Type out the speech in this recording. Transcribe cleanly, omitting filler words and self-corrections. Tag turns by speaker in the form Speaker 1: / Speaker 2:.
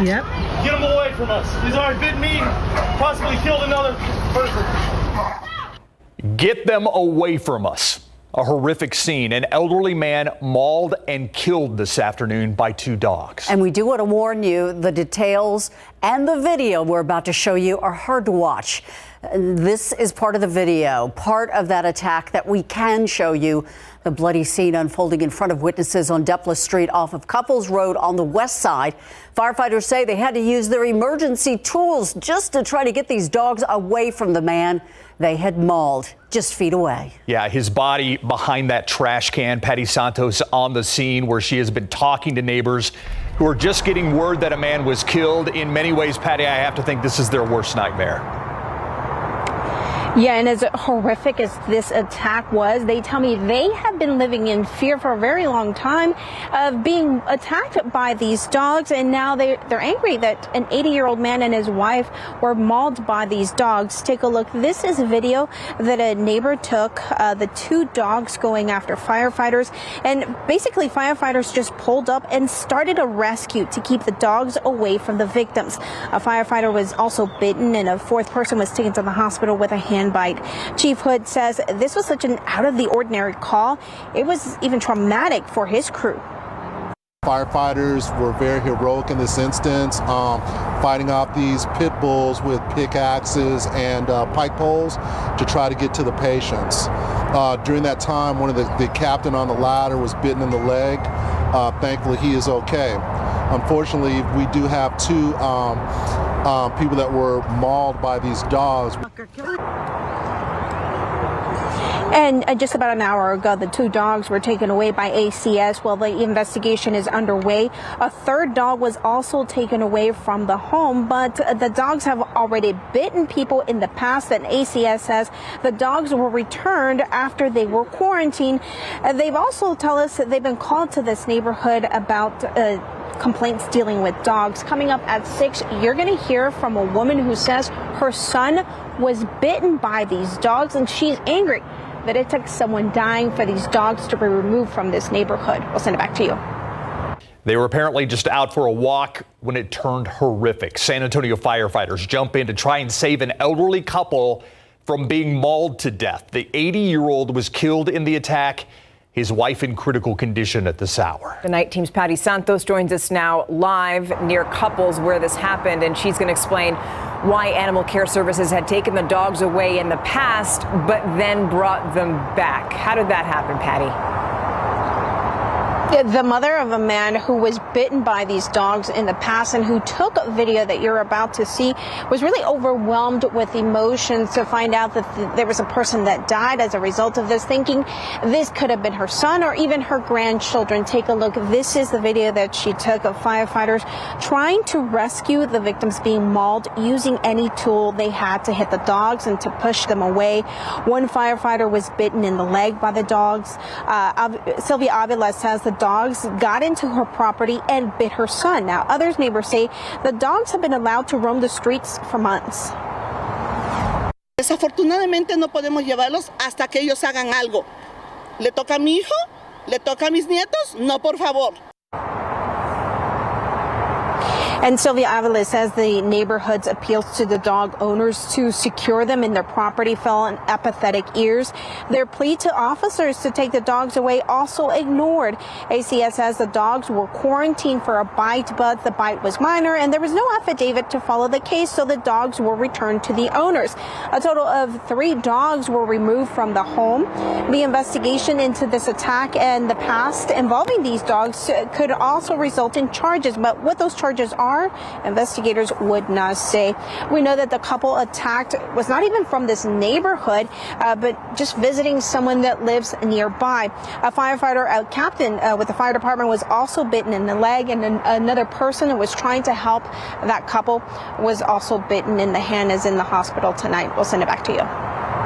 Speaker 1: Yep.
Speaker 2: Get them away from us. He's already bitten me, possibly killed another person.
Speaker 3: Get them away from us. A horrific scene. An elderly man mauled and killed this afternoon by 2 dogs.
Speaker 4: And we do want to warn you, the details and the video we're about to show you are hard to watch. This is part of the video, part of that attack that we can show you. The bloody scene unfolding in front of witnesses on Deplis Street off of Couples Road on the west side. Firefighters say they had to use their emergency tools just to try to get these dogs away from the man they had mauled just feet away.
Speaker 3: Yeah, his body behind that trash can. Patty Santos on the scene where she has been talking to neighbors who are just getting word that a man was killed. In many ways, Patty, I have to think this is their worst nightmare.
Speaker 5: Yeah, and as horrific as this attack was, they tell me they have been living in fear for a very long time of being attacked by these dogs, and now they're angry that an 80-year-old man and his wife were mauled by these dogs. Take a look. This is a video that a neighbor took, the 2 dogs going after firefighters, and basically firefighters just pulled up and started a rescue to keep the dogs away from the victims. A firefighter was also bitten, and a 4th person was taken to the hospital with a hand bite. Chief Hood says this was such an out-of-the-ordinary call. It was even traumatic for his crew.
Speaker 6: Firefighters were very heroic in this instance, fighting off these pit bulls with pickaxes and pike poles to try to get to the patients. During that time, one of the captain on the ladder was bitten in the leg. Thankfully, he is okay. Unfortunately, we do have 2 people that were mauled by these dogs.
Speaker 5: And just about an hour ago, the 2 dogs were taken away by ACS while the investigation is underway. A 3rd dog was also taken away from the home, but the dogs have already bitten people in the past, and ACS says the dogs were returned after they were quarantined. They've also told us that they've been called to this neighborhood about complaints dealing with dogs. Coming up at 6, you're going to hear from a woman who says her son was bitten by these dogs, and she's angry that it took someone dying for these dogs to be removed from this neighborhood. We'll send it back to you.
Speaker 3: They were apparently just out for a walk when it turned horrific. San Antonio firefighters jump in to try and save an elderly couple from being mauled to death. The 80-year-old was killed in the attack. His wife in critical condition at this hour.
Speaker 7: The night team's Patty Santos joins us now live near Couples where this happened, and she's going to explain why Animal Care Services had taken the dogs away in the past, but then brought them back. How did that happen, Patty?
Speaker 5: The mother of a man who was bitten by these dogs in the past and who took a video that you're about to see was really overwhelmed with emotions to find out that there was a person that died as a result of this, thinking this could have been her son or even her grandchildren. Take a look. This is the video that she took of firefighters trying to rescue the victims being mauled using any tool they had to hit the dogs and to push them away. One firefighter was bitten in the leg by the dogs. Sylvia Avila says the dogs got into her property and bit her son. Now, others neighbors say the dogs have been allowed to roam the streets for months.
Speaker 8: Desafortunadamente no podemos llevarlos hasta que ellos hagan algo. ¿Le toca a mi hijo? ¿Le toca a mis nietos? No, por favor.
Speaker 5: And Sylvia Avila says the neighborhood's appeals to the dog owners to secure them in their property fell on apathetic ears. Their plea to officers to take the dogs away also ignored. ACS says the dogs were quarantined for a bite, but the bite was minor and there was no affidavit to follow the case, so the dogs were returned to the owners. A total of 3 dogs were removed from the home. The investigation into this attack and the past involving these dogs could also result in charges, but what those charges are, investigators would not say. We know that the couple attacked was not even from this neighborhood, but just visiting someone that lives nearby. A firefighter, a captain with the fire department, was also bitten in the leg, and another person who was trying to help that couple was also bitten in the hand, is in the hospital tonight. We'll send it back to you.